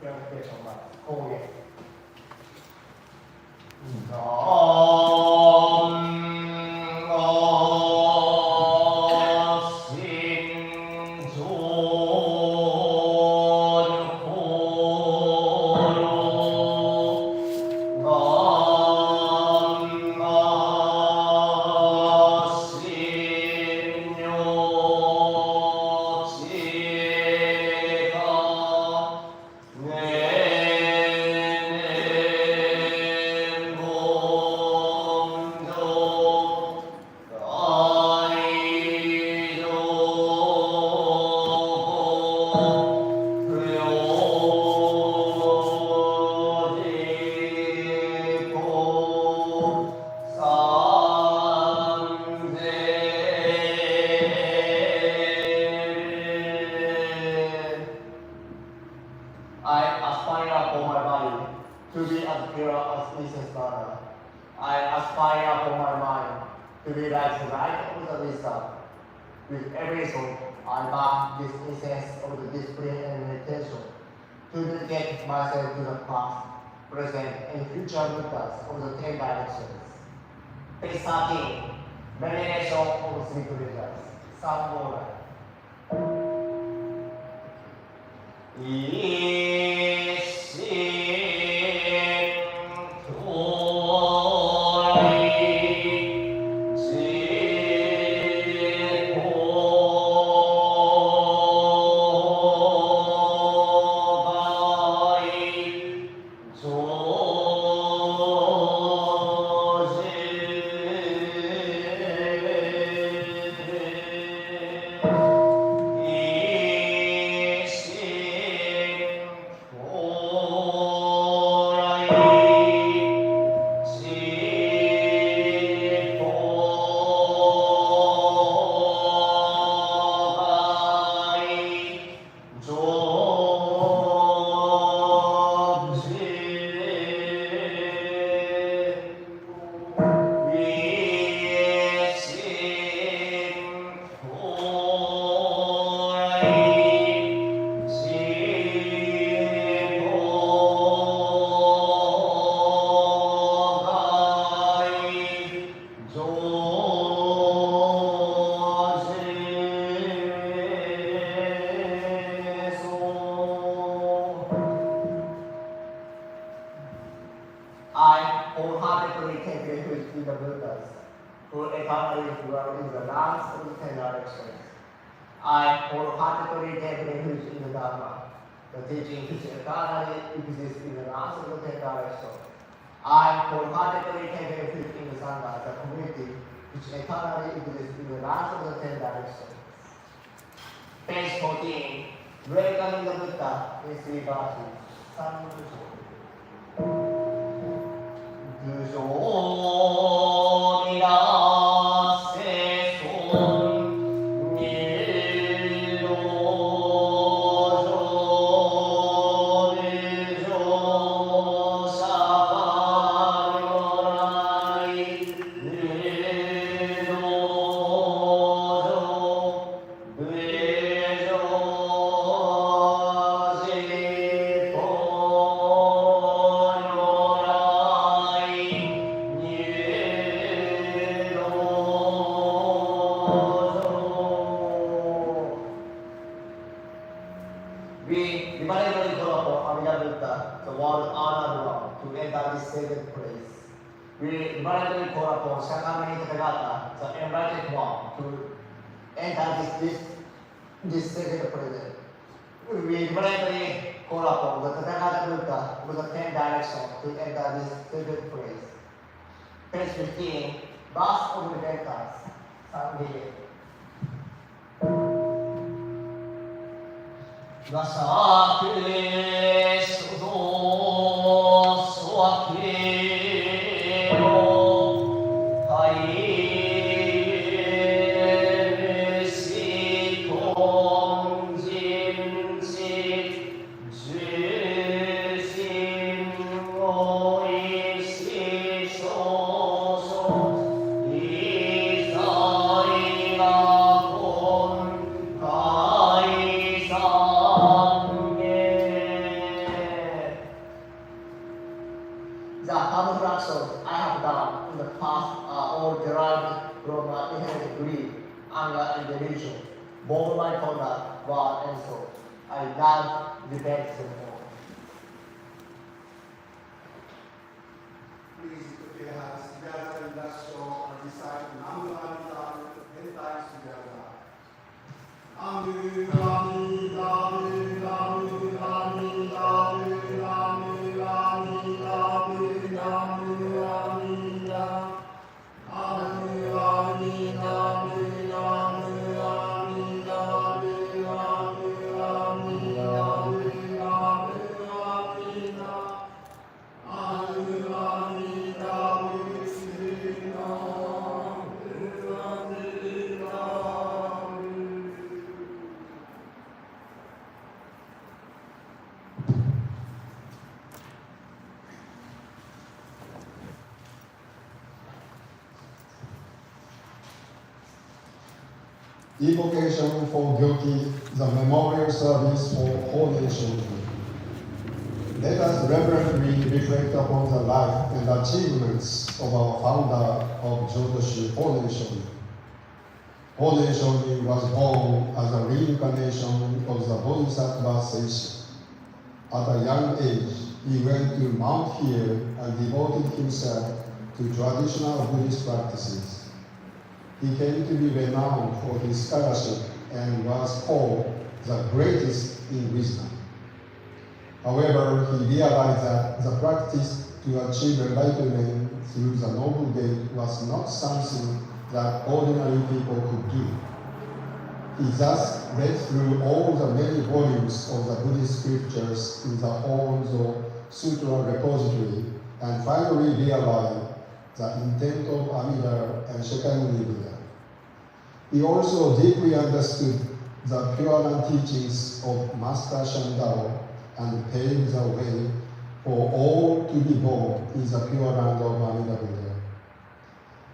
プランテーションが高原。With every soul, I mark this essence of the discipline and meditation to dedicate myself to the past, present, and future Buddhas of the 10 directions. Page 13, Veneration of Three Pleasures. Some more. I wholeheartedly take refuge in the Buddhas, who eternally dwell in the lands of the 10 directions. I wholeheartedly take refuge in the Dharma, the teaching which eternally exists in the lands of the 10 directions. I wholeheartedly take refuge in the Sangha, the community which eternally exists in the lands of the 10 directions. Page 14, Welcoming the Buddha in 3 verses. We deliberately call upon Amida Buddha, the world honored one, to enter this sacred place. We deliberately call upon Shakyamuni Tathagata, the enlightened one, to enter this sacred place. We deliberately call upon the Tathagata Buddha with the 10 directions to enter this sacred place. Page 15, Verse of Repentance, Sunday. The harmful actions I have done in the past are all derived from inherent greed, anger, and delusion. Both my conduct, word, and soul. I now repent them all. Please put your hands together and let's show and recite Namamida 10 times together. Evocation for guilty, the memorial service for holy children. Let us reverently reflect upon the life and achievements of our founder of Jodo Holy Shonin. Holy Shonin was born as a reincarnation of the Bodhisattva Seishi. At a young age, he went to Mount Hill and devoted himself to traditional Buddhist practices. He came to be renowned for his scholarship and was called the greatest in wisdom. However, he realized that the practice to achieve enlightenment through the Noble Gate was not something that ordinary people could do. He thus read through all the many volumes of the Buddhist scriptures in the Honzo Sutra repository and finally realized the intent of Amida and Shakyamuni Buddha. He also deeply understood the Pure Land teachings of Master Shandao and paved the way for all to be born in the Pure Land of Amida Buddha.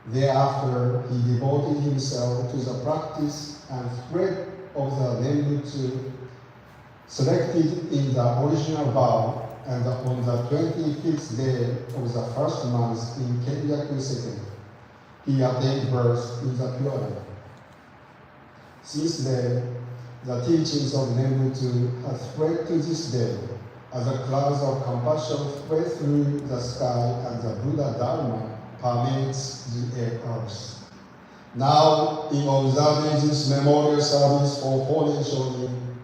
Thereafter, he devoted himself to the practice and spread of the Nembutsu selected in the original vow, and on the 25th day of the first month in Kenryaku second, he attained birth in the Pure Land. Since then, the teachings of Nembutsu have spread to this day as a cloud of compassion spread through the sky and the Buddha Dharma permeates the earth. Now, in observing this memorial service for Holy Shonin,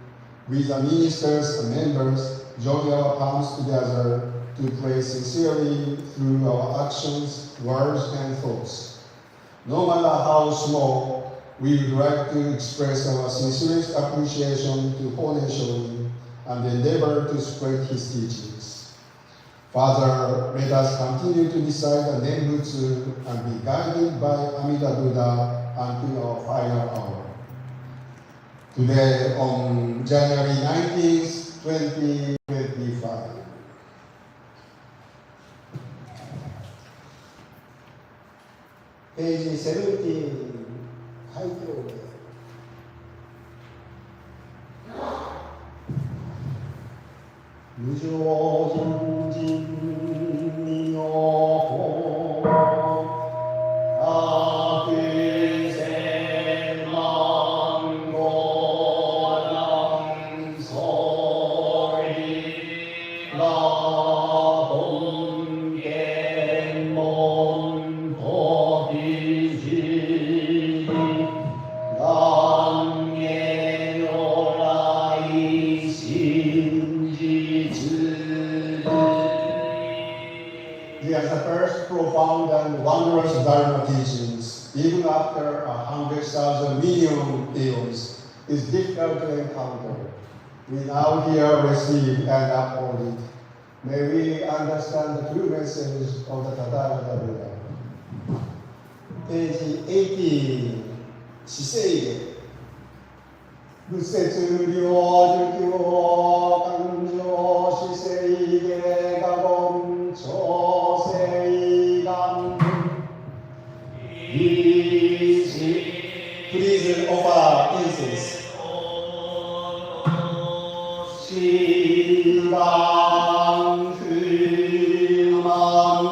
we the ministers and members join our palms together to pray sincerely through our actions, words, and thoughts. No matter how small, we would like to express our sincerest appreciation to Holy Shonin and endeavor to spread his teachings. Father, let us continue to recite the Nembutsu and be guided by Amida Buddha until our final hour. Today, on January 19th, 2025. Page 17. タイトルです。無常人人によ悪千万語難相違が本源門と美人願言如来真実 They are the first profound and wondrous Dharma teachings, even after 100,000 million years, is difficult to encounter. We now here receive and uphold it. May we understand the true message of the Tathagata Buddha. Page 18. 姿勢で仏説領儒教感情姿勢で我言調整願 Please offer incense. 心願不満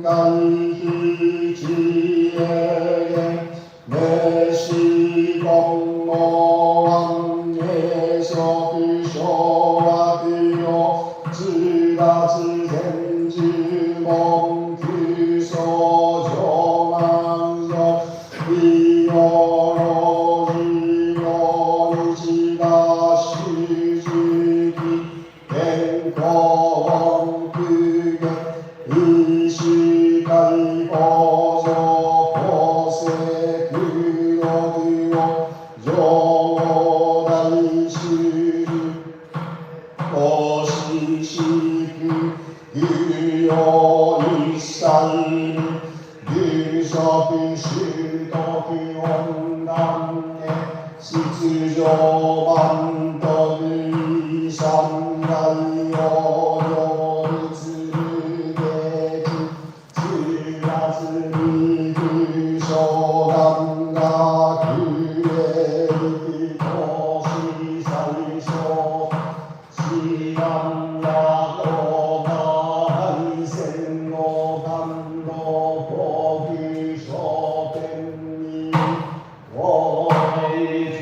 간히 지혜에 내시 공모한 예서 비쇼와 비요 지다지 생지 몽 귀소 정한서 비어로 이노 지다 시지기 뱅거원 그게 이시가이 버서 버세 그러기요 여다이 시리 어시시그 유요 이사이 유서비시도기 온당에 시즈조 만더비 삼가이 어려이 즈르게지 지라즈리 그쇼담가 그레이 도시사이쇼 시간나고가 인생노 감도 보기쇼 뱀니 페이지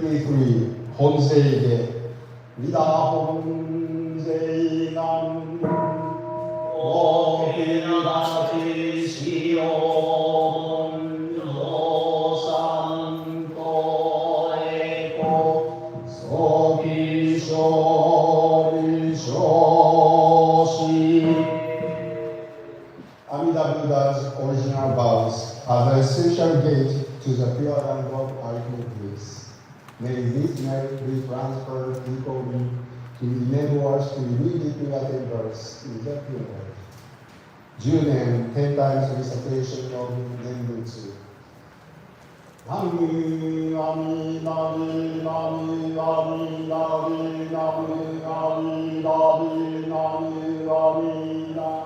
23 혼세에게 미다 혼세이남 오히라지 시온 로산도에고 소비쇼리쇼시 Amida Buddha's original vows are the essential gate to the pure and God-ultimate bliss. May this merit be transferred equally to enable us to immediately attain birth in the pure world. 10年 10 times recitation of Nenbutsu. Nami, nami, nami, nami, nami, nami, nami, nami, nami, nami, nami, nami.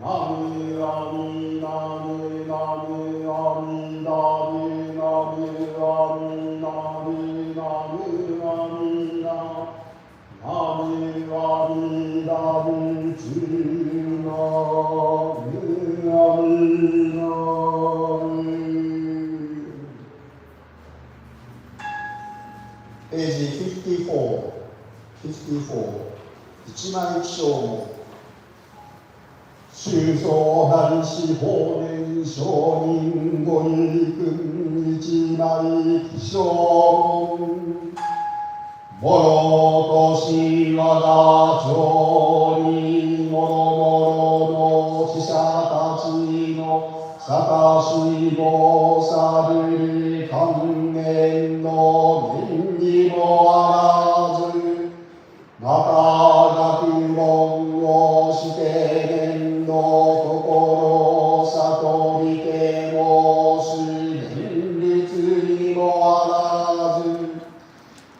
Nami Nami Nami Nami Nami Nami Nami Nami Nami Nami Nami Nami Nami Nami Nami Page 54 一枚気象も修造男子法年少人ご意君一枚気象門もろとし我が町にもろもろの死者たちのさかしぼさる観念の念にもあらずまた学問をして念の心悟りてもし念律にもあらず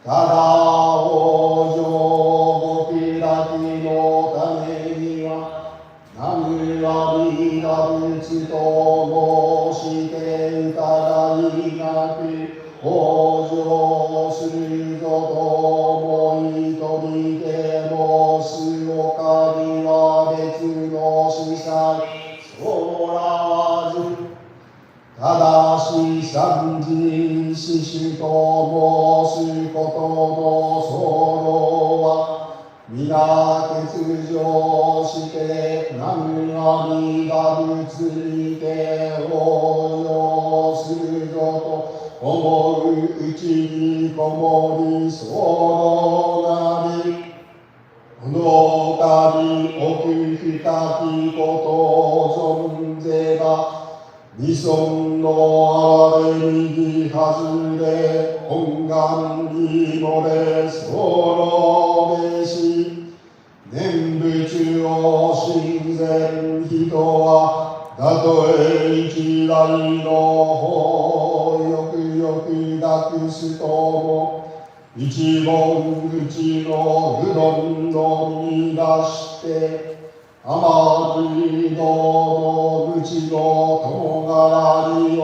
ただ往生極楽のためには南無阿弥陀仏と申して疑いなく往生するぞと思いとりて申すおかげは別の司祭そらわずただし三時死守と申すことのそろは皆欠如して南無阿弥陀仏にて往生するぞと思ううちにこもりそうなりこの度奥深きことを存ぜば未尊のあれ右外れ本願に漏れそろめし念仏を親善人はたとえ一来の方よくよく抱くすとも一本口のうどんのみ出して甘栗の口のとがらに同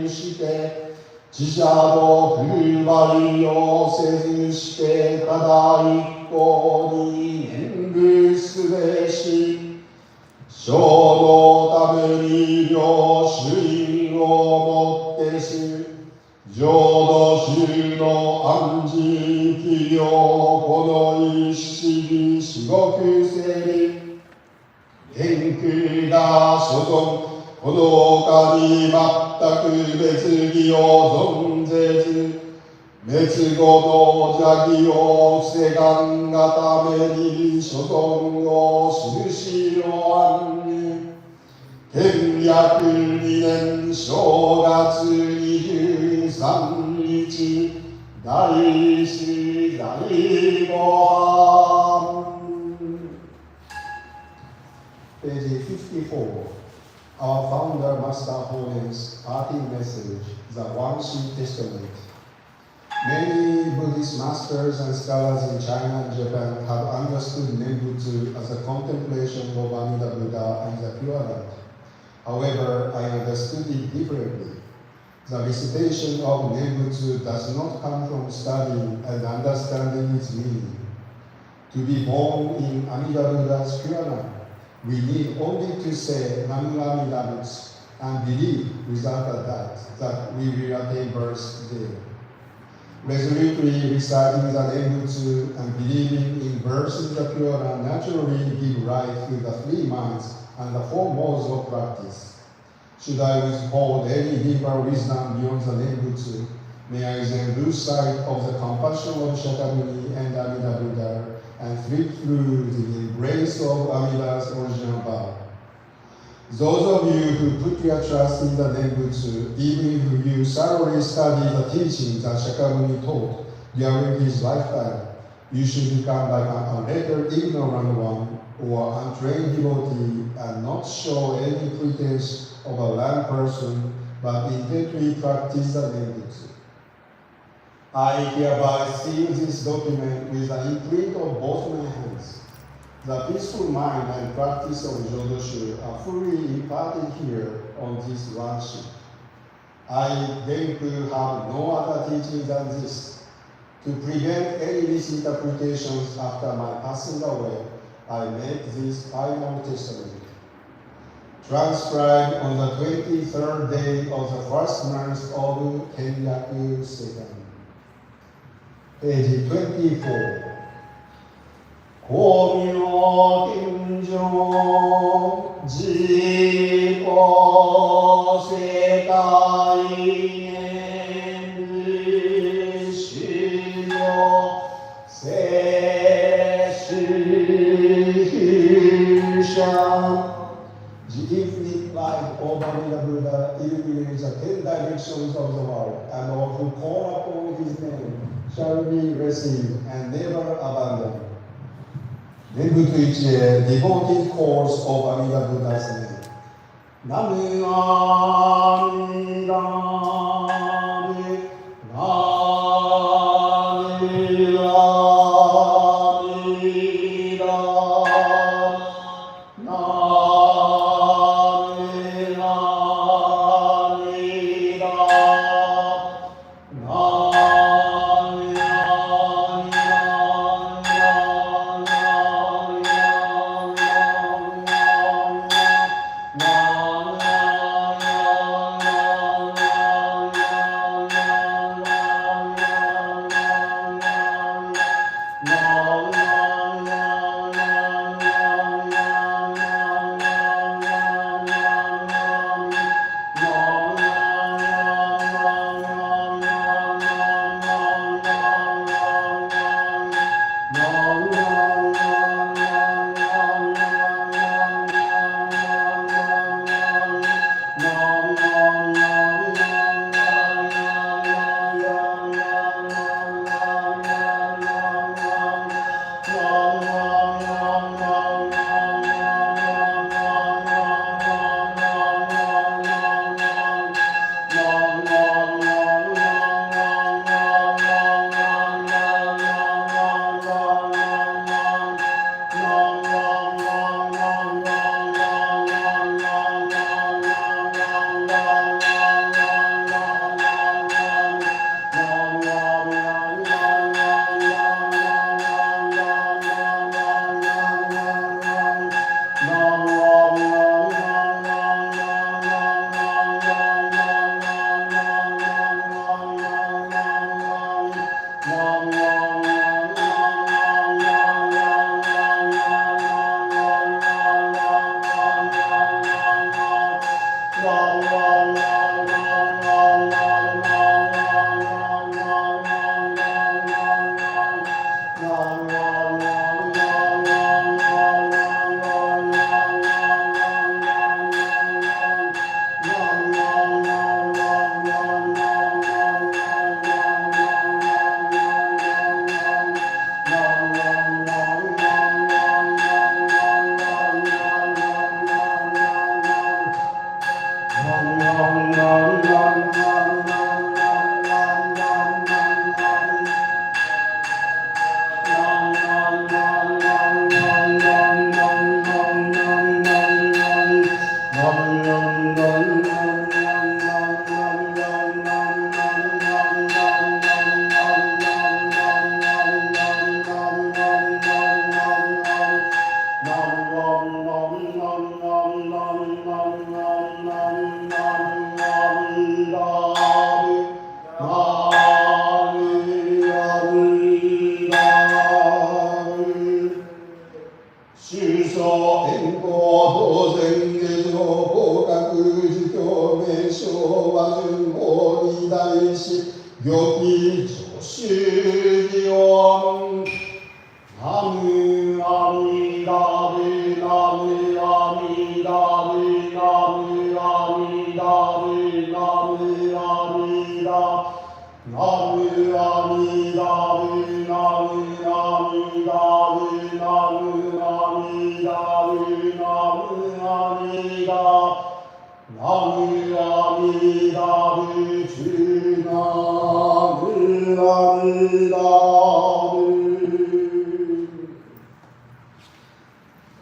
じして自者と不売をせずしてただ一向に念仏すべし、生のために領主因をもってす、浄土宗の安心企業この一式至極世に、天空が所存、この他に全く別義を存ぜず、滅後の邪義を防がんがために所存を印を安に、建約2年正月23日、第一第五版。Page 54. Our founder, Master Holin's parting message, the One Sheet Testament. Many Buddhist masters and scholars in China and Japan have understood Nembutsu as a contemplation of Amida Buddha and the Pure Land. However, I understood it differently. The recitation of Nembutsu does not come from studying and understanding its meaning. To be born in Amida Buddha's Pure Land, we need only to say Namu Amida Butsu and believe without a doubt that we will attain birth there. Resolutely reciting the Nembutsu and believing in birth in the Pure Land naturally give rise to the three minds and the four modes of practice. Should I withhold any deeper wisdom beyond the Nembutsu, may I then lose sight of the compassion of Shakyamuni and Amida Buddha and slip through the embrace of Amida's original vow. Those of you who put your trust in the Nembutsu, even if you thoroughly study the teachings that Shakyamuni taught during his lifetime, you should become like a later ignorant one or untrained devotee and not show any pretense of a learned person, but intently practice the Nembutsu. I hereby seal this document with the imprint of both my hands. The peaceful mind and practice of Jodo are fully imparted here on this one sheet. I therefore have no other teaching than this. To prevent any misinterpretations after my passing away, I make this final testament. Transcribed on the 23rd day of the first month of Kenyaku second. Page 24. 光明天上自己世界念仏修行聖主者 The infinite light of Amida Buddha illuminates the 10 directions of the world, and all who call upon his name shall be received and never abandoned. Nembutsu Ichie, devoted course of Amida Buddha's name. Namu Amida Butsu, Namu Amida,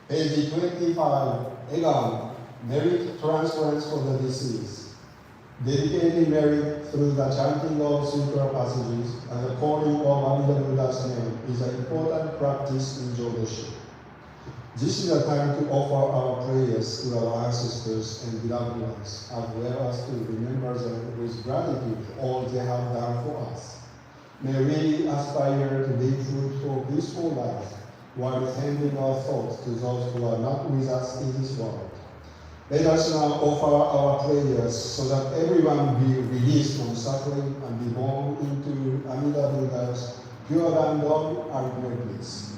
Page 25, Egan, merit transference for the deceased. Dedicating merit through the chanting of sutra passages and the calling of Amida Buddha's name is an important practice in Jodo. This is a time to offer our prayers to our ancestors and beloved ones, as well as to remember them with gratitude for all they have done for us. May we aspire to live fruitful, peaceful lives, while sending our thoughts to those who are not with us in this world. Let us now offer our prayers so that everyone will be released from suffering and be born into Amida Buddha's pure and ultimate bliss.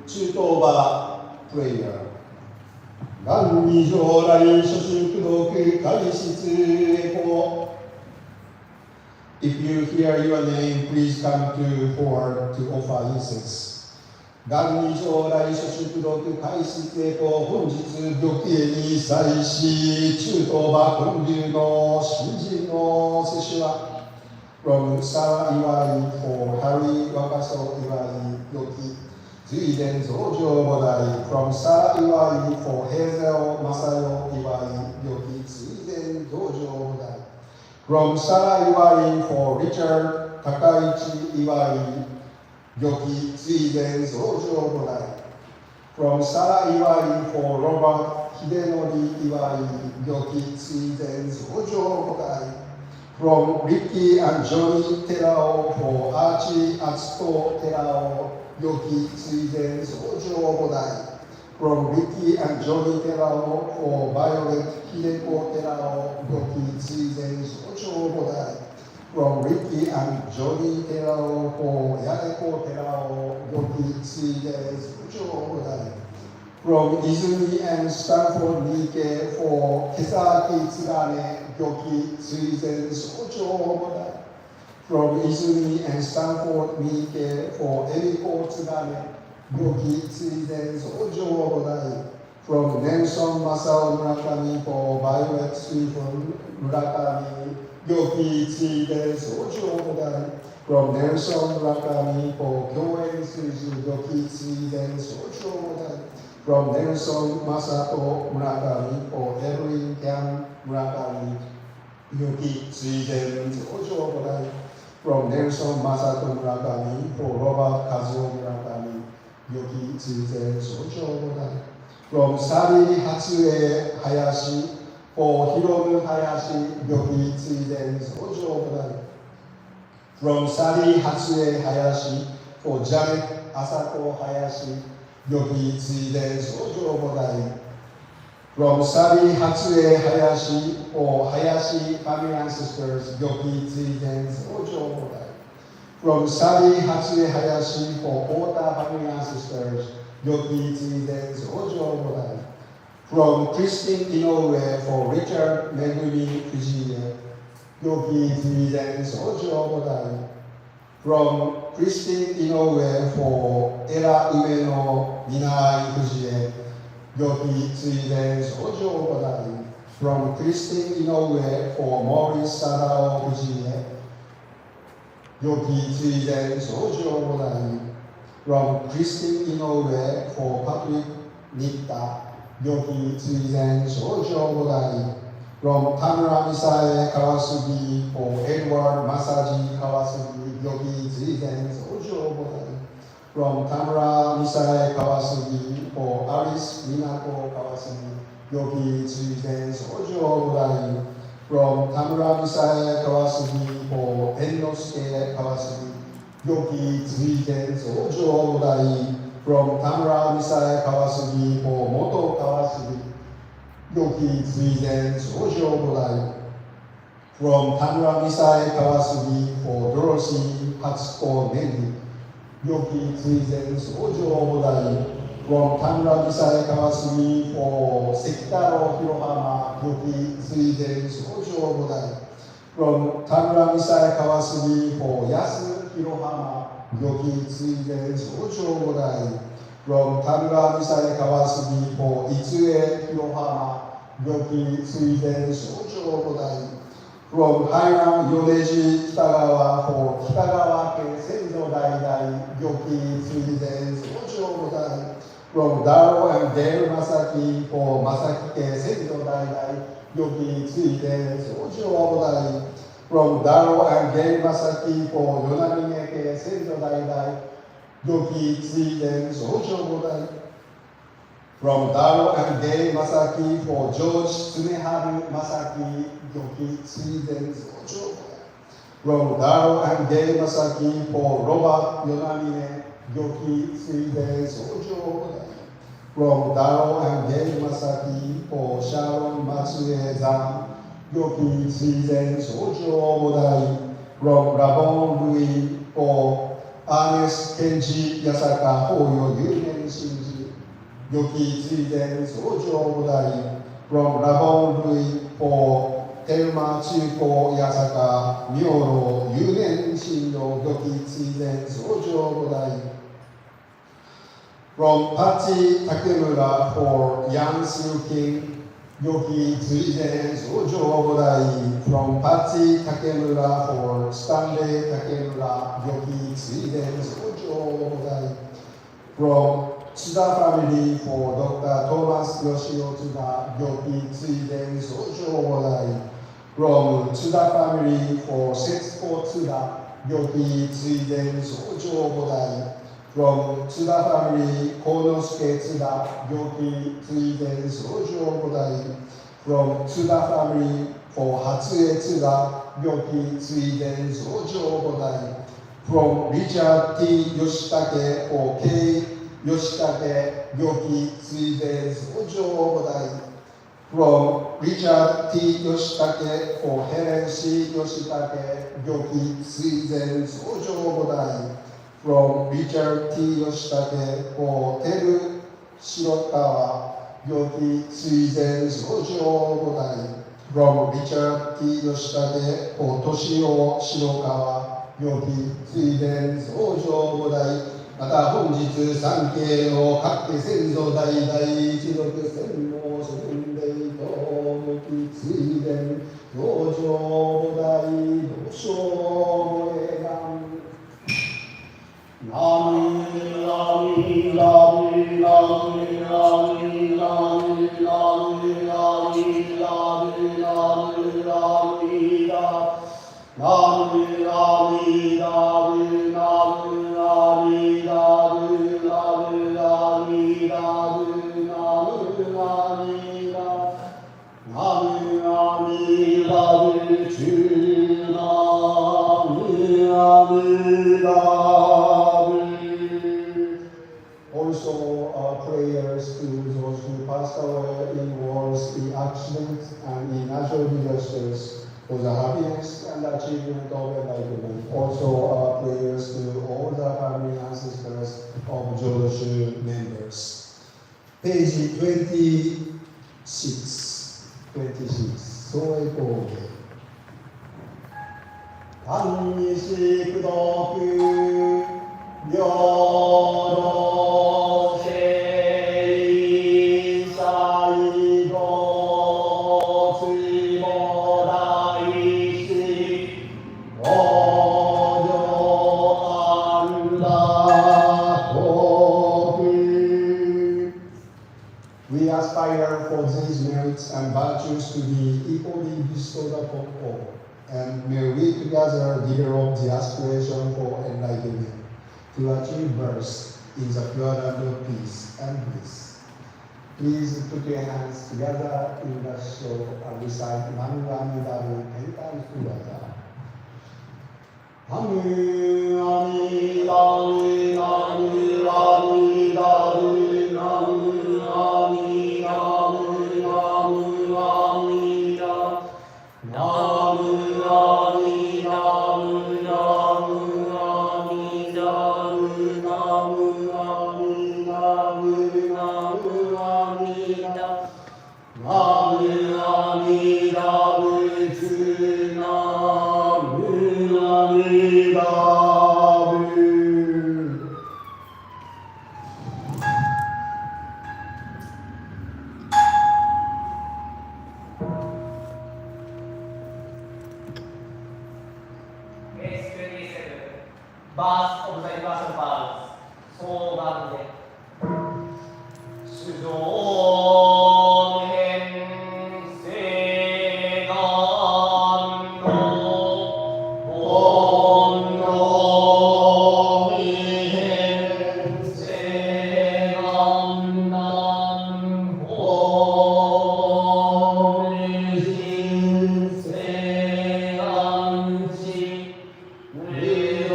中等場 prayer. 願二条来諸宗功徳開室へこ If you hear your name, please come to forward to offer incense. 願二条来諸宗功徳開室へこ本日玉形に際し中等場建立の新人の摂取は From Sarah Iwai for Harry Wakaso Iwai Yoki 随伝増上菩提 from Sarah Iwai for Hazel Masayo Iwai Yoki 随伝増上菩提 from Sarah Iwai for Richard Takaichi Iwai Yoki 随伝増上菩提 from Sarah Iwai for Robert Hidenori Iwai Yoki 随伝増上菩提 from Ricky and Johnny Terao for Archie Atsuto Terao Yoki 追善増上菩提 from Ricky and Johnny Terao for Violet Hideko Terao Yoki 追善増上菩提 from Ricky and Johnny Terao for Yadeko Terao Yoki 追善増上菩提 from Izumi and Stanford Nike for Kesaki Tsugane Yoki 追善増上菩提From Izumi and Stanford Nike for Eriko Tsugane, Yoki Tsuizen Sojo Bodai. From Nelson Masao Murakami for Violet Stephen Murakami, Yoki Tsuizen Sojo Bodai. From Nelson Murakami for Kyoen Suzu, Yoki Tsuizen Sojo Bodai. From Nelson Masato Murakami for Evelyn Kyan Murakami, Yoki Tsuizen Sojo Bodai. From Nelson Masato Murakami for Robert Kazuo Murakami, Yoki Tsuizen Sojo Bodai. From Sari Hatsue Hayashi for Hiromu Hayashi, Yoki Tsuizen Sojo Bodai. From Sari Hatsue Hayashi for Janet Asako Hayashi, Yogi Tsuiden Sojo Bodai. From Sari Hatsue Hayashi for Hayashi family ancestors, Yogi Tsuiden Sojo Bodai. From Sari Hatsue Hayashi for Ota family ancestors, Yogi Tsuiden Sojo Bodai. From Christine Inoue for Richard Megumi Fujiye, Yogi Tsuiden Sojo Bodai. From Christine Inoue for Era Ueno Minai Fujiye, Yogi Tsuiden Sojo Bodai. From Christine Inoue for Maurice Sadao Fujiye, Yogi Tsuiden Sojo Bodai. From Christine Inoue for Patrick Nitta, Yogi Tsuiden Sojo Bodai. From Tamura Misae Kawasugi for Edward Masaji Kawasugi, Yogi Tsuiden Sojo Bodai. From Tamura Misae Kawasugi for Alice Minako Kawasugi, Yogi Tsuiden Sojo Bodai. From Tamura Misae Kawasugi for Ennosuke Kawasugi, Yogi Tsuiden Sojo Bodai. From Tamura Misae Kawasugi for Moto Kawasugi, Yogi Tsuiden Sojo Bodai. From Tamura Misae Kawasugi for Dorothy Hatsuko Nendi, Yogi Tsuiden Sojo Bodai. From Tamura Misae Kawasugi for Sekitaro Hirohama, Yogi Tsuiden Sojo Bodai. From Tamura Misae Kawasugi for Yasu Hirohama, Yogi Tsuiden Sojo Bodai. From Tamura Misae Kawasugi for Itsue Hirohama, Yogi Tsuiden Sojo Bodai. From Hainan Yoneji Kitagawa for Kitagawa Ke Senzo Daidai, Yogi Tsuiden Sojo Bodai. From Daro and Dale Masaki for Masaki Ke Senzo Daidai, Yogi Tsuiden Sojo Bodai. From Daro and Dale Masaki for Yonamine Ke Senzo Daidai, Yogi Tsuiden Sojo Bodai. From Daro and Dale Masaki for George Tsuneharu Masaki, Yogi Tsuiden Sojo Bodai. From Daro and Dale Masaki for Robert Yonamine, Yogi Tsuiden Sojo Bodai. From Daro and Dale Masaki for Sharon Matsue Zan, Yogi Tsuiden Sojo Bodai. From Rabon Louis for Ernest Kenji Yasaka Hoyo Yunen Shinji, Yogi Tsuiden Sojo Bodai. From Rabon Louis for Thelma Chuko Yasaka Myoro Yunen Shinyo, Yogi Tsuiden Sojo Bodai. From Pachi Takemura for Yang Siu King, Yogi Tsuiden Sojo Bodai. From Pachi Takemura for Stanley Takemura, Yogi Tsuiden Sojo Bodai. From Tsuda family for Dr. Thomas Yoshio Tsuda, Yogi Tsuiden Sojo Bodai. From Tsuda family for Setsuko Tsuda, Yogi Tsuiden Sojo Bodai. From Tsuda family, Konosuke Tsuda, Yogi Tsuiden Sojo Bodai. From Tsuda family, for Hatsue Tsuda, Yogi Tsuiden Sojo Bodai. From Richard T. Yoshitake for K. Yoshitake, Yogi Tsuiden Sojo Bodai. From Richard T. Yoshitake for Helen C. Yoshitake, Yogi Tsuiden Sojo Bodai. From Richard T. Yoshitake for Teru Shirokawa, Yogi Tsuiden Sojo Bodai. From Richard T. Yoshitake for Toshio Shirokawa, Yogi Tsuiden Sojo Bodai. また本日三景の各家先祖代々一族専門諸分霊とyogi tsuiden sojo bodaiの生霊願ナミナミナミナミナミナミナミナミナミナミナミダナミナミナミナミナミダブナブナミダブナブナミダナミナミダブチュナミダ Also, prayers to those who passed away in wars, in accidents, and in natural disasters for the happiness and achievement of enlightenment. Also, prayers to all the family ancestors of Jodo members. Page 26. 26. 総栄光芸。単にしくどく平等正義最後つも大師往生安楽国 We aspire for these merits and virtues to be equally bestowed upon all, and may we together develop the aspiration for enlightenment, to achieve birth in the pure land of peace and bliss. Please put your hands together in the show and recite Namu Amidabu 10 times together. Namu Amidabu, Namu Amidabu, Namu Birth of the universal balance. 相談で。主上変世願の本の未変世願難法無人世願地無道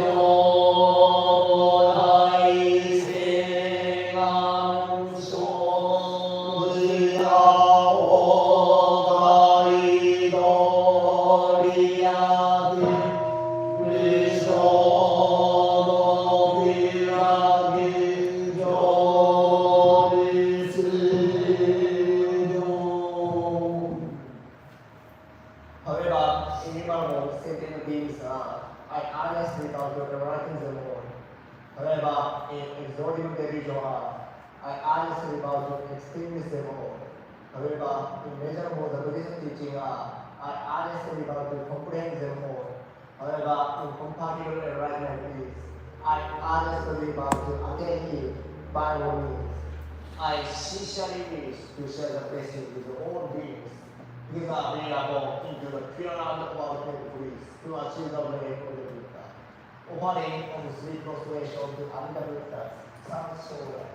However, anyone sentient beings I honestly doubt your writings alone. However, in exalting religion I honestly doubt your extremism all. However, in measure for the Buddhist teaching I honestly doubt to comprehend them all. However, in compatible enlightenment is I honestly vow to attain it by all means. I sincerely wish to share the blessing with all beings. These are available into the pure land of ultimate bliss to achieve the way of the Buddha. Offering of sweet prostration to Anda Buddhas, San Shoda.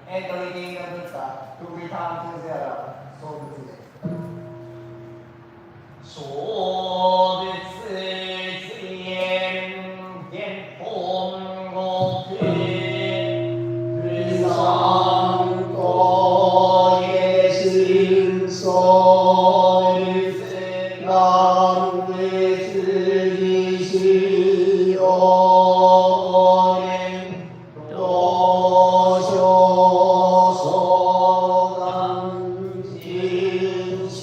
and leading the Buddha to return to their soul today. 说的此言，言风我听，日上多也心所欲自然为自己心有念，多说所感心是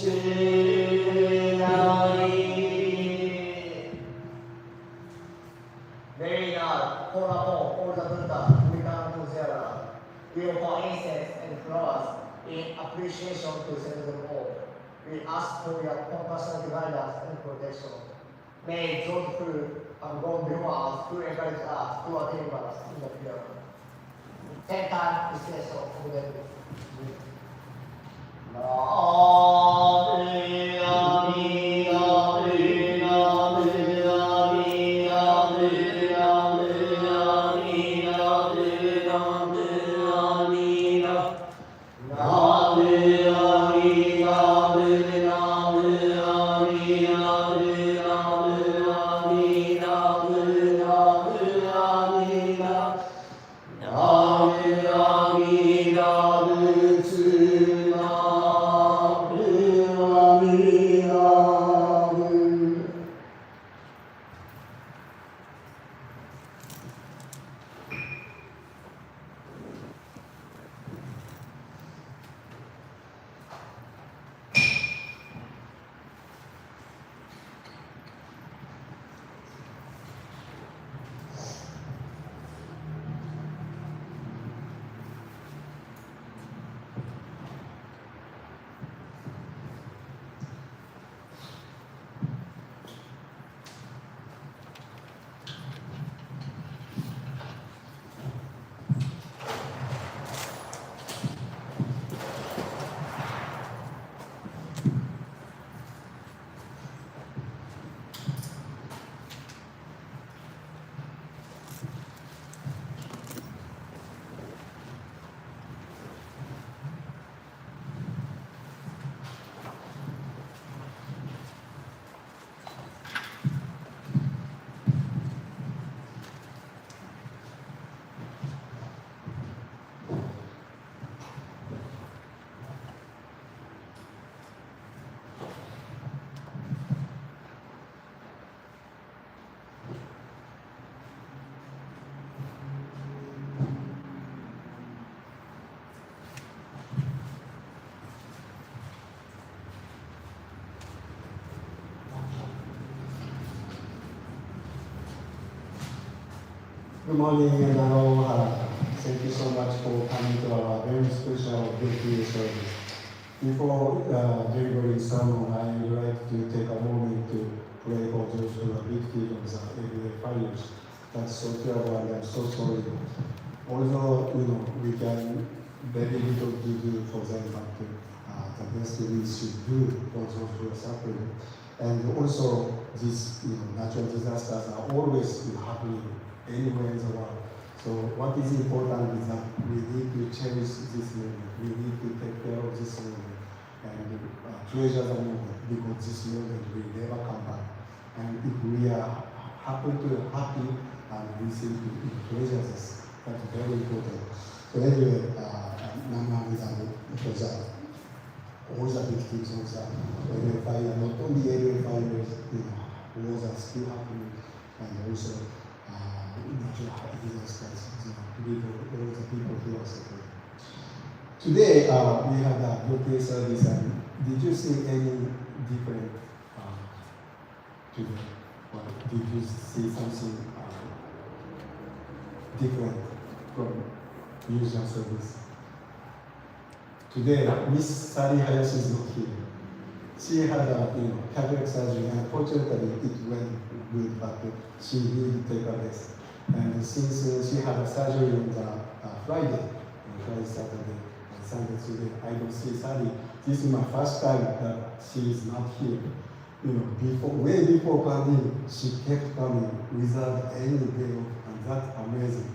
难移。Very now, call upon all the Buddha to return to their land. We offer incense and flowers in appreciation to send them all. We ask for your compassionate guidance and protection. May those who have gone before us to encourage us to attain us in the future. 10 times instead of them. Good morning and aloha. Thank you so much for coming to our very special birthday service. Before delivering sermon, I would like to take a moment to pray for those who are victims of the everyday fires. That's so terrible and I'm so sorry. Although, we can very little to do for them, but the best we should do for those who are suffering. And also, these natural disasters are always happening anywhere in the world. So what is important is that we need to cherish this moment. We need to take care of this moment and treasure the moment, because this moment will never come back. And if we are happen to happy and we think to treasure this, that's very important. So anyway, because all the victims of the area fire, not only area fires, wars are still happening, and also natural disasters, all the people who are suffering. Today, we had a birthday service, and did you see any different today? Or did you see something different from usual service? Today, Miss Sari Hayashi is not here. She had a cardiac surgery, and fortunately it went good, but she did take a rest. And since she had a surgery on the Friday, Saturday, and Sunday today, I don't see Sari. This is my first time that she is not here. Way before pandemic, she kept coming without any day off, and that's amazing.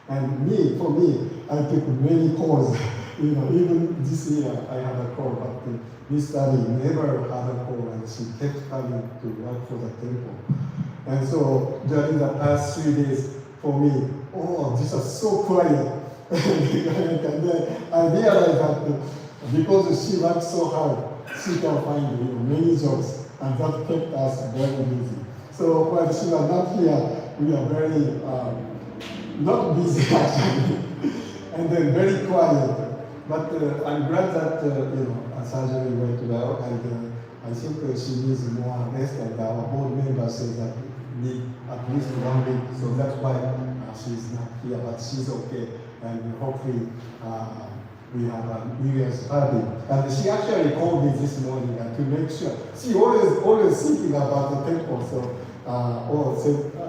And for me, I took many courses. Even this year I had a call, but this study never had a call, and she kept coming to work for the temple. And so during the past 3 days, for me, this is so quiet. And then I realized that because she worked so hard, she can find many jobs, and that kept us very busy. So while she was not here, we are very not busy actually, and then very quiet. But I'm glad that surgery went well, and I think she needs more rest, and our board member says that need at least 1 week, so that's why she's not here, but she's okay, and hopefully we have a New Year's party. And she actually called me this morning to make sure. She always thinking about the temple, so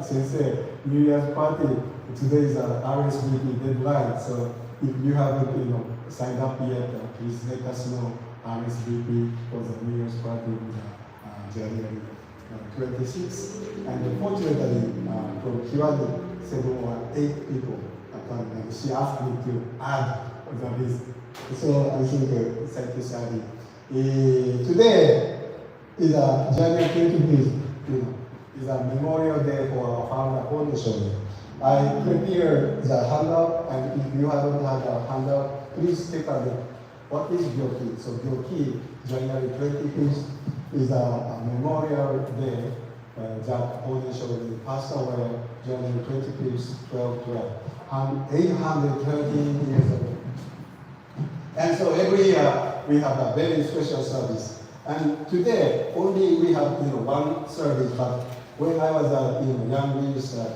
Sensei, New Year's party, today is an RSVP deadline, so if you haven't signed up yet, please let us know RSVP for the New Year's party on January 26th. And unfortunately, from Kiwani, 7 or 8 people attended, and she asked me to add the list. So I think, thank you, Sally. Today is January 25th, is a memorial day for our founder foundation. I prepared the handout, and if you haven't had a handout, please take a look. What is Gyoki? So Gyoki, January 25th, is a memorial day that foundation passed away January 25th, 1212, 813 years ago. And so every year we have a very special service. And today only we have one service, but when I was a young minister,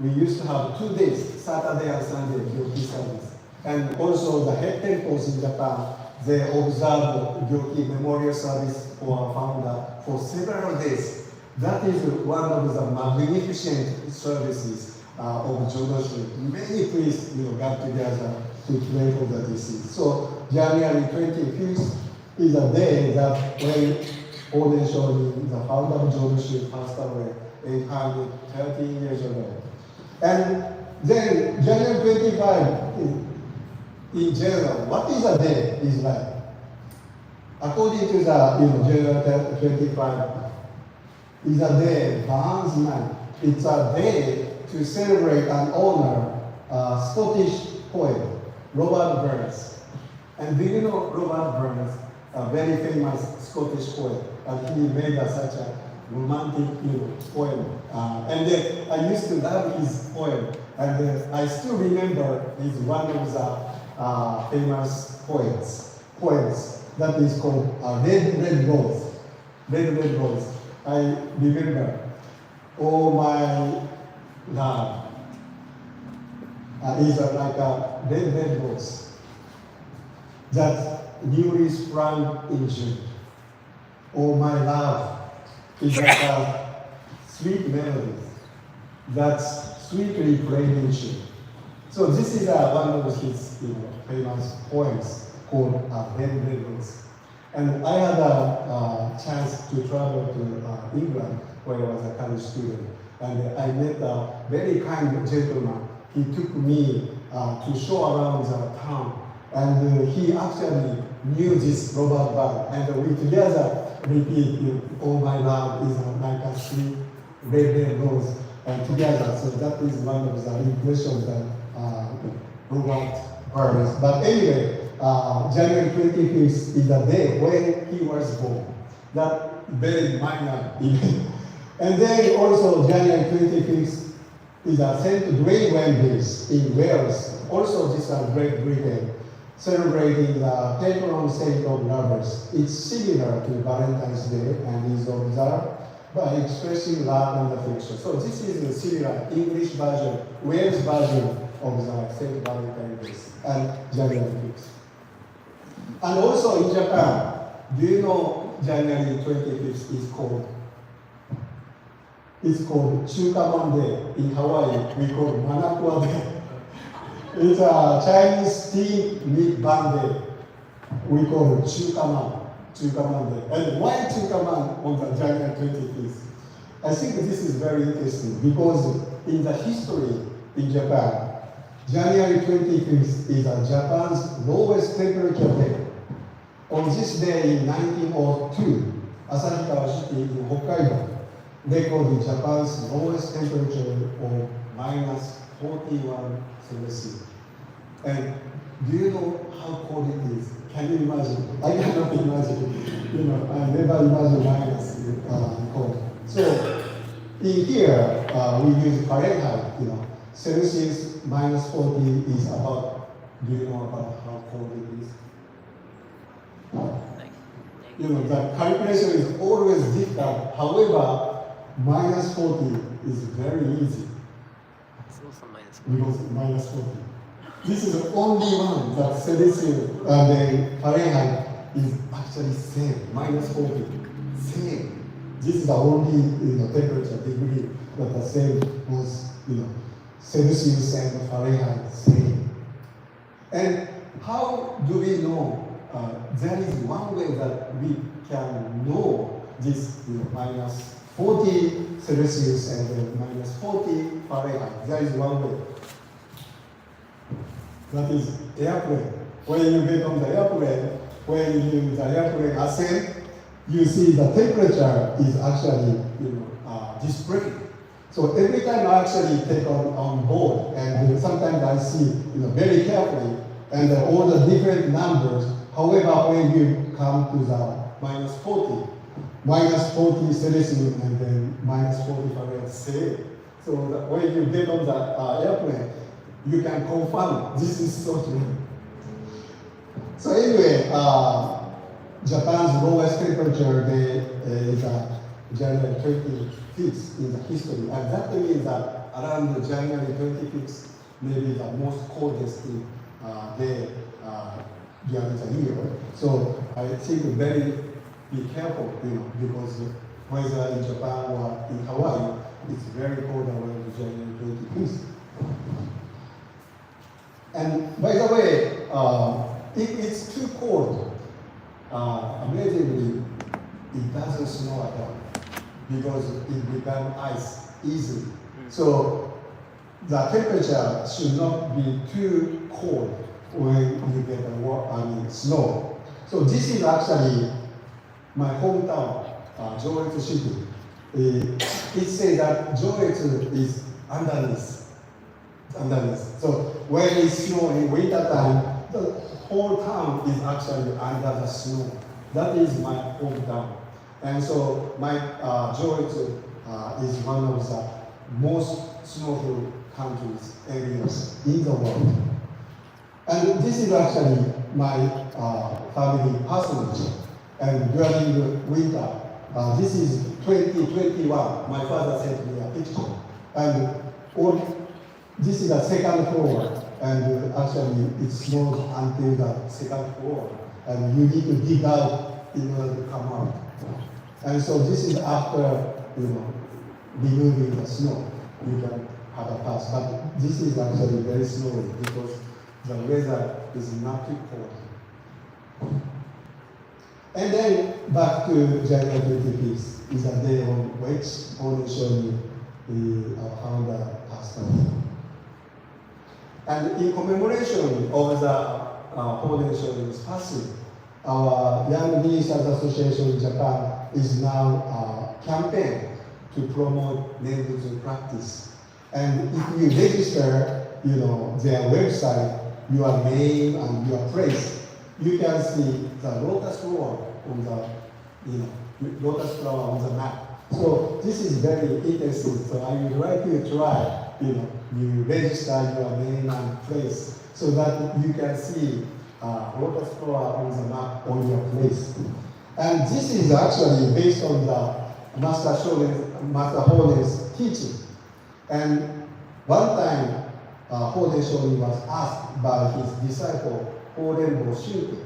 we used to have 2 days, Saturday and Sunday, Gyoki service. And also the head temples in Japan, they observe Gyoki memorial service for our founder for several days. That is one of the magnificent services of Jodo. Many priests got together to pray for the deceased. So January 25th is a day that when Oden Shonin, the founder of Jodo, passed away 813 years ago. And then January 25 in general, what is a day is like? According to the January 25 is a day, Burns night. It's a day to celebrate and honor a Scottish poet, Robert Burns. And do you know Robert Burns, a very famous Scottish poet, and he made such a romantic poem. And then I used to love his poem, and I still remember he's one of the famous poems that is called Red, Red Rose. Red, Red Rose. I remember, oh my love, is like a red, red rose that newly sprung in June. Oh my love is like a sweet melody that's sweetly played in June. So this is one of his famous poems called Red, Red Rose. And I had a chance to travel to England where I was a college student. And I met a very kind gentleman. He took me to show around the town. And he actually knew this Robert Burns. And we together repeat, oh my love is like a sweet red, red rose. And together, so that is one of the impressions that Robert Burns. But anyway, January 25th is the day when he was born. That very minor event. And then also January 25th is a St. Gwendolen's in Wales. Also this is Great Britain, celebrating the patron saint of lovers. It's similar to Valentine's Day and is observed by expressing love and affection. So this is a similar English version, Wales version of the St. Valentine's Day and January 5th. And also in Japan, do you know January 25th is called? It's called Chukaman Day. In Hawaii, we call it Manakua Day. It's a Chinese tea meat band day. We call it Chukaman Day. And why Chukaman on the January 25th? I think this is very interesting because in the history in Japan, January 25th is Japan's lowest temperature day. On this day in 1902, Asahikawa City in Hokkaido recorded Japan's lowest temperature of minus 41 Celsius. And do you know how cold it is? Can you imagine? I cannot imagine. I never imagined minus cold. So in here, we use Fahrenheit. Celsius minus 40 is about. Do you know about how cold it is? The calculation is always difficult. However, minus 40 is very easy. It's also minus 40. Because minus 40. This is the only one that Celsius and the Fahrenheit is actually same, minus 40, same. This is the only temperature degree that the same was, Celsius and Fahrenheit same. And how do we know? There is one way that we can know this minus 40 Celsius and then minus 40 Fahrenheit. There is one way. That is airplane. When you get on the airplane, when the airplane ascend, you see the temperature is actually displayed. So every time I actually take on board, and sometimes I see very carefully, and all the different numbers. However, when you come to the minus 40 Celsius and then minus 40 Fahrenheit, same. So when you get on the airplane, you can confirm this is so true. So anyway, Japan's lowest temperature day is January 25th in the history. And that means that around January 25th, maybe the most coldest day during the year. So I think be careful, because whether in Japan or in Hawaii, it's very cold around January 25th. And by the way, if it's too cold, amazingly, it doesn't snow at all because it becomes ice easily. So the temperature should not be too cold when you get snow. So this is actually my hometown, Jodo City. It says that Jodo is underneath. So when it's snow in winter time, the whole town is actually under the snow. That is my hometown. And so my Jodo is one of the most snowful countries, areas in the world. And this is actually my family parsonage. And during the winter, this is 2021. My father sent me a picture. And this is the second floor. And actually, it snows until the second floor. And you need to dig out in order to come out. And so this is after, removing the snow. You can have a pass. But this is actually very snowy because the weather is not too cold. And then back to January 25th is a day on which Hoden our founder passed away. And in commemoration of the Hoden Shonin's passing, our Young Ministers Association in Japan is now a campaign to promote Nenbutsu practice. And if you register, their website, your name and your place, you can see the lotus flower on the lotus flower on the map. So this is very interesting. So I would like you to try, you register your name and place so that you can see lotus flower on the map on your place. And this is actually based on the Master Hoden's teaching. And one time, Hoden Shonin was asked by his disciple, Hoden Boshuke,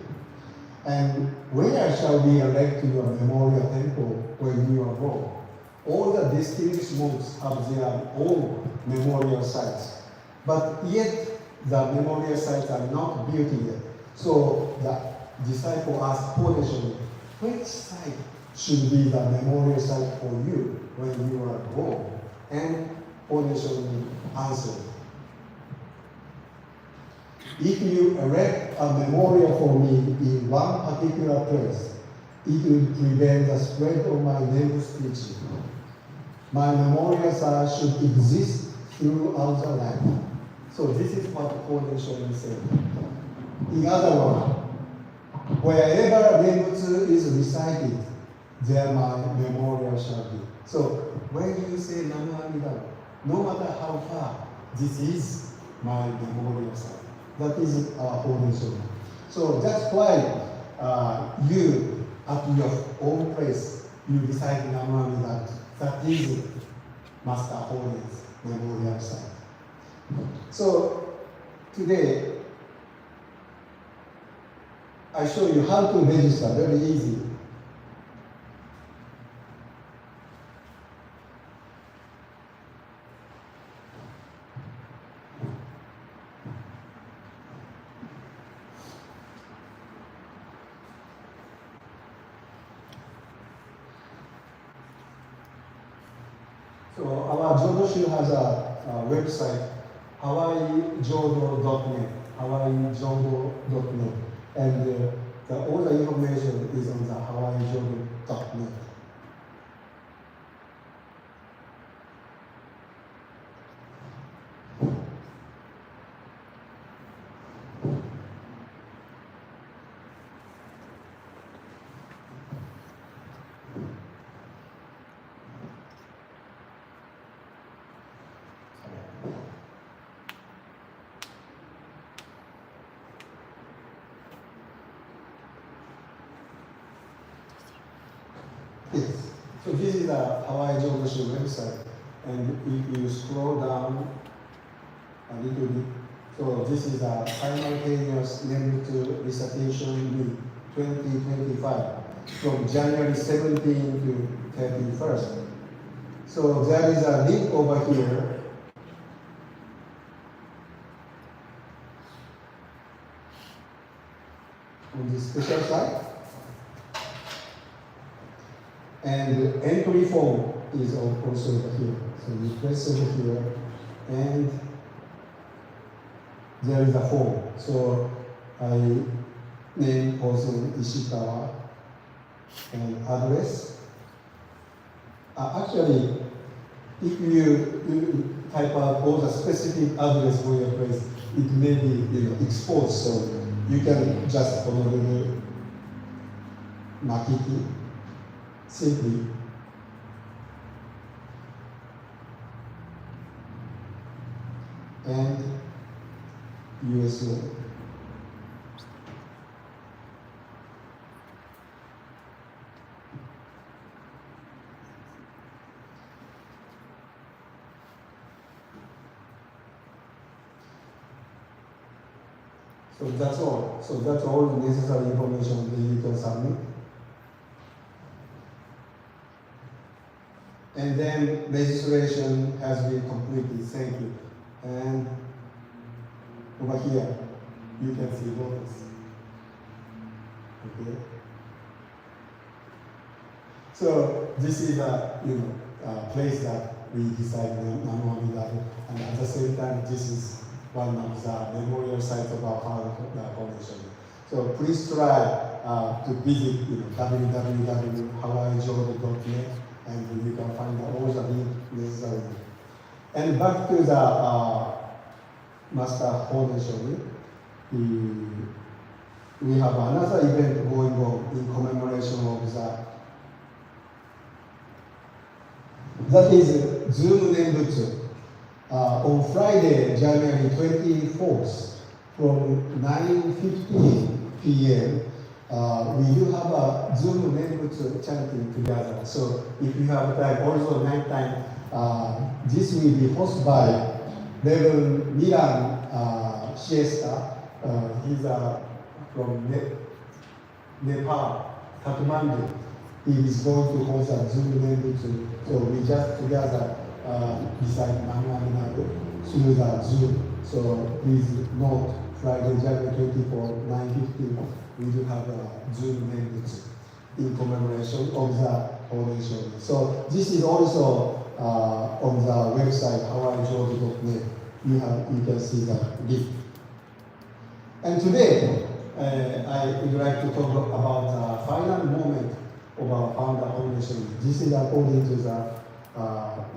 and where shall we erect your memorial temple when you are born? All the distinguished monks have their own memorial sites, but yet the memorial sites are not built yet. So the disciple asked Hoden Shonin, which site should be the memorial site for you when you are born? And Hoden Shonin answered, If you erect a memorial for me in one particular place, it will prevent the spread of my neighbor's teaching. My memorial site should exist throughout the land. So this is what Foundation is saying. In other words, wherever Nembutsu is recited, there my memorial shall be. So when you say Namu Amida, no matter how far, this is my memorial site. That is our foundation. So that's why you, at your own place, you recite Namu Amida. That is Master Holiness memorial site. So today, I show you how to register, very easy. So our Jodo has a website, hawaiijodo.net, hawaiijodo.net, and all the information is on the hawaiijodo.net. Yes. So this is the Hawaii Geography website, and if you scroll down a little bit, so this is a simultaneous Nembutsu recitation week 2025 from January 17 to 31st. So there is a link over here. On this special site. And the entry form is also over here. So you press over here, and there is a form. So I name person Ishikawa and address. Actually, if you type out all the specific address for your place, it may be exposed. So you can just Honolulu, Makiki, simply and USA. So that's all. So that's all the necessary information that you can submit. And then registration has been completed. Thank you. And over here, you can see voters. Okay. So this is a place that we decided Namu Amida, and at the same time, this is one of the memorial sites of our foundation. So please try to visit www.hawaiijodo.net, and you can find all the links necessary. And back to the Master Foundation, we have another event going on in commemoration of that is Zoom Nembutsu. On Friday, January 24th, from 9:15 p.m., we do have a Zoom Nembutsu chanting together. So if you have time, also night time, this will be hosted by Reverend Milan Siesta. He's from Nepal, Kathmandu. He is going to host a Zoom Nembutsu. So we just together decide Namu Amida through the Zoom. So please note, Friday, January 24, 9:15, we do have a Zoom Nembutsu in commemoration of the foundation. So this is also on the website hawaiijodo.net. You can see the link. And today, I would like to talk about the final moment of our founder, Holy Shoji. This is according to the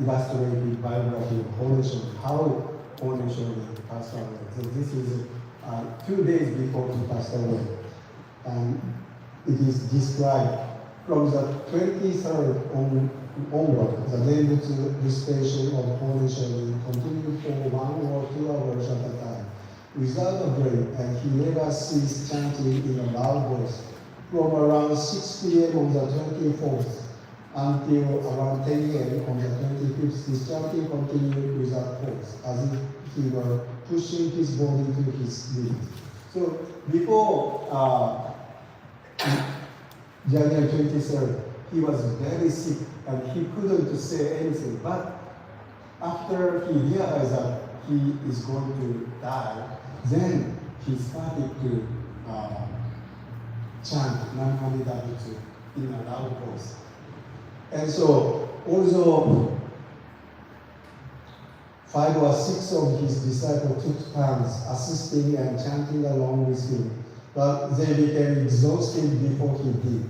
illustrated biography of Holy Shoji, how Holy Shoji passed away. So this is 2 days before he passed away. And it is described from the 23rd onward, the Nenbutsu recitation of Holy Shoji continued for 1 or 2 hours at a time, without a break, and he never ceased chanting in a loud voice. From around 6 p.m. on the 24th until around 10 a.m. on the 25th, his chanting continued without pause, as if he were pushing his body to his limit. So before January 23rd, he was very sick and he couldn't say anything. But after he realized that he is going to die, then he started to chant Nam Amida Butsu in a loud voice. And so, although 5 or 6 of his disciples took turns assisting and chanting along with him, but they became exhausted before he did.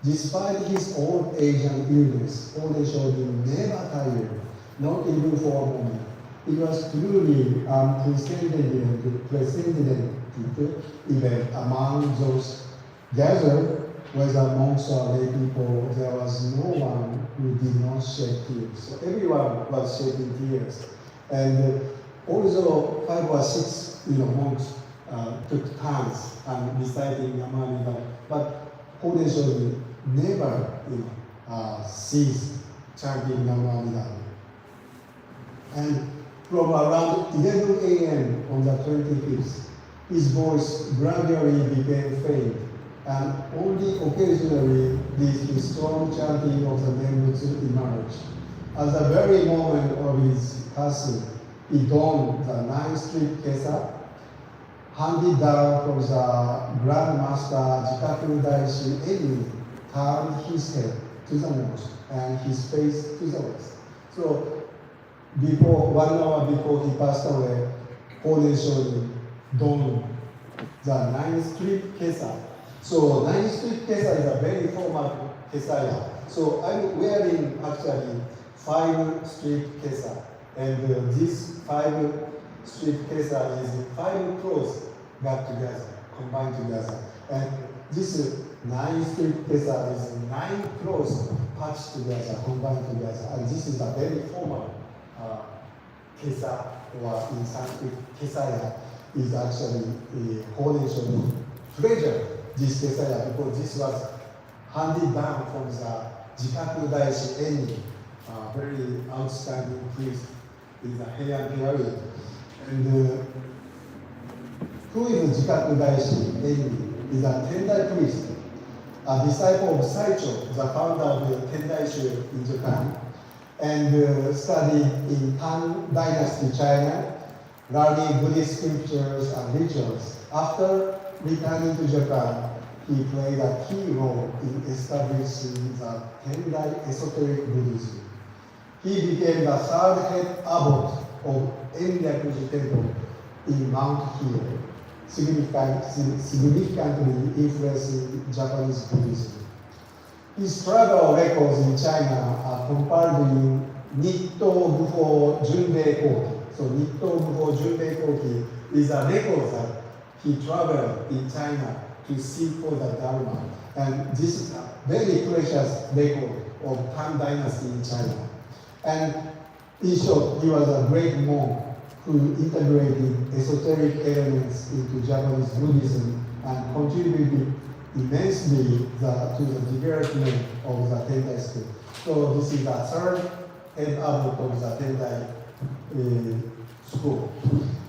Despite his old age and illness, Holy Shoji never tired, not even for a moment. It was truly unprecedented event among those gathered, whether monks or lay people. There was no one who did not shed tears. So everyone was shedding tears. And although 5 or 6 monks took turns and reciting Namamida, but Holy Shoji never ceased chanting Namamida. And from around 11 a.m. on the 25th, his voice gradually became faint, and only occasionally did his strong chanting of the Nenbutsu emerge. At the very moment of his passing, he donned the 9-strip kesa, handed down from the Grand Master Jikaku Daishi Eni, turned his head to the north and his face to the west. So, 1 hour before he passed away, Holy Shoji donned the 9-strip kesa. So 9-strip kesa is a very formal kesaya. So I'm wearing actually 5-strip kesa. And this 5-strip kesa is 5 clothes got together, combined together. And this 9-strip kesa is 9 clothes patched together, combined together. And this is a very formal kesa, or in Sanskrit, kesaya is actually a Holy Shoji treasure, this kesaya, because this was handed down from the Jikaku Daishi Eni, very outstanding priest in the Heian period. And who is Jikaku Daishi Eni? Is a Tendai priest, a disciple of Saicho, the founder of the Tendai in Japan, and studied in Han Dynasty China, learning Buddhist scriptures and rituals. After returning to Japan, he played a key role in establishing the Tendai esoteric Buddhism. He became the 3rd head abbot of Enryakuji Temple in Mount Hill, significantly influencing Japanese Buddhism. His travel records in China are compiled in Nitto Bufo Junbei Koki. So Nitto Bufo Junbei Koki is a record that he traveled in China to seek for the Dharma. And this is a very precious record of Han Dynasty in China. And in short, he was a great monk who integrated esoteric elements into Japanese Buddhism and contributed immensely to the development of the Tendai school. So this is the 3rd head abbot of the Tendai school.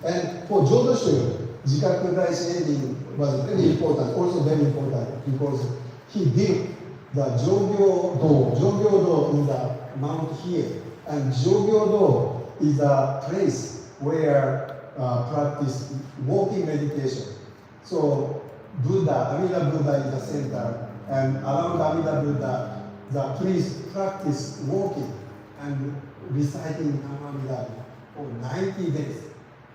And for Jodo Shu, Jikaku Daishi Eni was very important, also very important, because he built the Jogyo-do in the Mount here. And Jogyo-do is a place where practice walking meditation. So Buddha, Amida Buddha is the center, and around Amida Buddha, the priests practice walking and reciting Namamida for 90 days.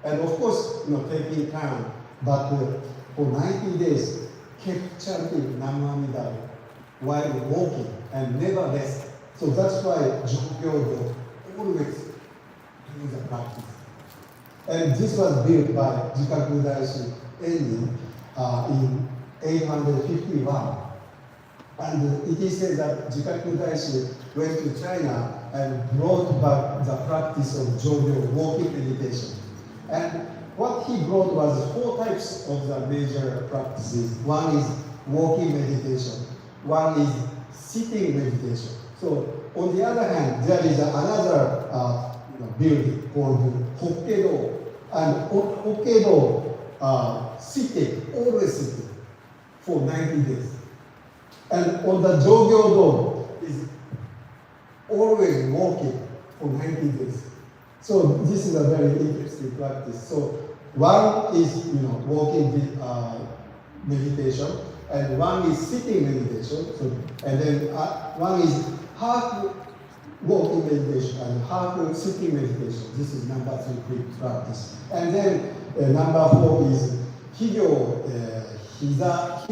And of course, taking time, but for 90 days kept chanting Nam Amida while walking and never rest. So that's why Jodo always do the practice. And this was built by Jikaku Daishi Enni in 851. And it is said that Jikaku Daishi went to China and brought back the practice of Jodo walking meditation. And what he brought was 4 types of the major practices. One is walking meditation. One is sitting meditation. So on the other hand, there is another building called Hokkedo. And Hokkedo sitting, always sitting for 90 days. And on the Jogyo is always walking for 90 days. So this is a very interesting practice. So one is walking meditation, and one is sitting meditation. So, and then one is half walking meditation and half sitting meditation. This is number 3 practice. And then number 4 is Higyo Hiza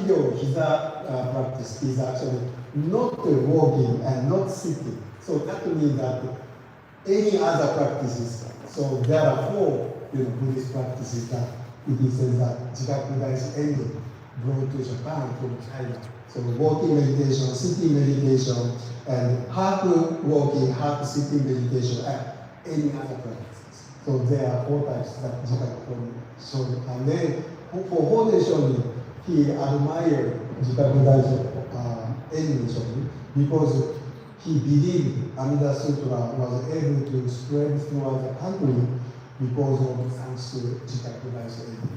practice is actually not walking and not sitting. So that means that any other practices. So there are 4 Buddhist practices that it is said that Jikaku Daishi Enni brought to Japan from China. So walking meditation, sitting meditation, and half walking, half sitting meditation, and any other practices. So there are 4 types that Jikaku showed. And then for Hode Shonin, he admired Jikaku Daishi Enni Shonin because he believed Amida Sutra was able to spread throughout the country because of thanks to Jikaku Daishi Enni.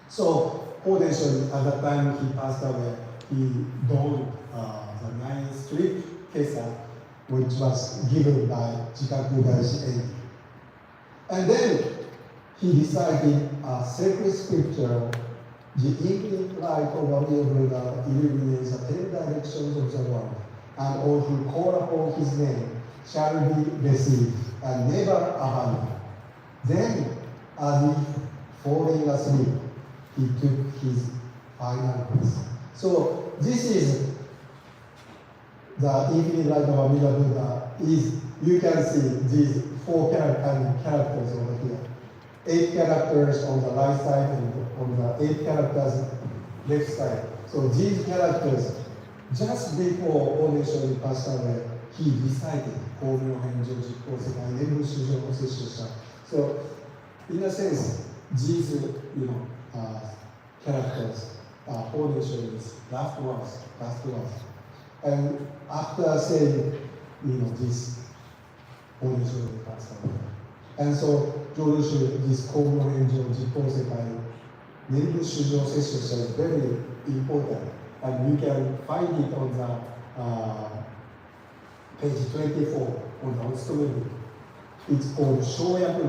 So Hode Shonin, at the time he passed away, he donned the 9th strip kesa, which was given by Jikaku Daishi Enni. And then he recited a sacred scripture, the infinite light of our Buddha illuminates the 10 directions of the world, and all who call upon his name shall be received and never abandoned. Then, as if falling asleep, he took his final breath. So this is the infinite light of Amida Buddha. You can see these 4 characters over here. 8 characters on the right side and on the 8 characters left side. So these characters, just before Hode Shonin passed away, he recited Koumyo Henjo Jikko Sekai Nebun Shujo Sessho. So in a sense, these characters are Hode Shonin's last words. And after saying this, Hode Shonin passed away. And so Jodo, this Koumyo Henjo Jikko Sekai Nebun Shujo Sessho is very important. And you can find it on the page 24 on the Otsume book. It's called Shoyaku,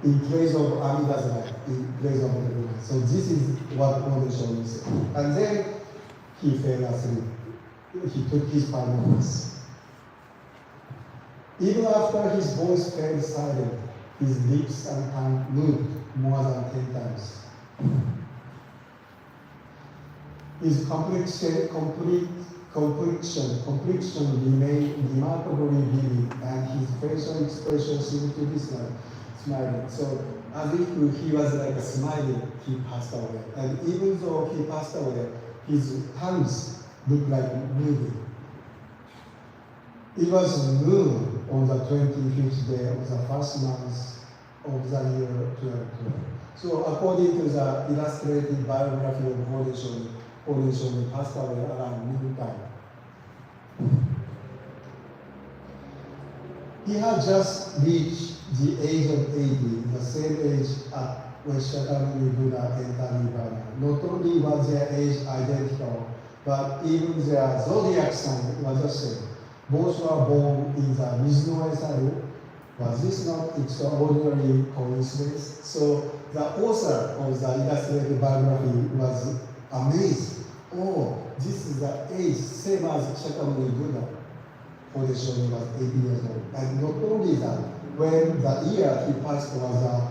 in place of Amida's life, in place of the Buddha. So this is what Hode Shonin said. And then he fell asleep. He took his final breath. Even after his voice fell silent, his lips and tongue moved more than 10 times. His complexion remained remarkably vivid, and his facial expression seemed to be smiling. So as if he was like smiling, he passed away. And even though he passed away, his hands looked like moving. It was noon on the 25th day of the first month of the year 1212. So according to the illustrated biography of Hode Shonin, Hode Shonin passed away around noontime. He had just reached the age of 80, the same age at when Shakyamuni Buddha entered Nirvana. Not only was their age identical, but even their zodiac sign was the same. Both were born in the Mizuno Esaru. Was this not extraordinary coincidence? So the author of the illustrated biography was amazed. Oh, this is the age, same as Shakyamuni Buddha. Hode Shonin was 80 years old. And not only that, when the year he passed was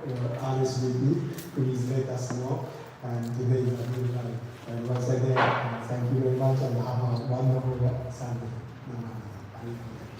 RSVP, please let us know. And today is a good night. And once again, thank you very much and have a wonderful Sunday. Namaste.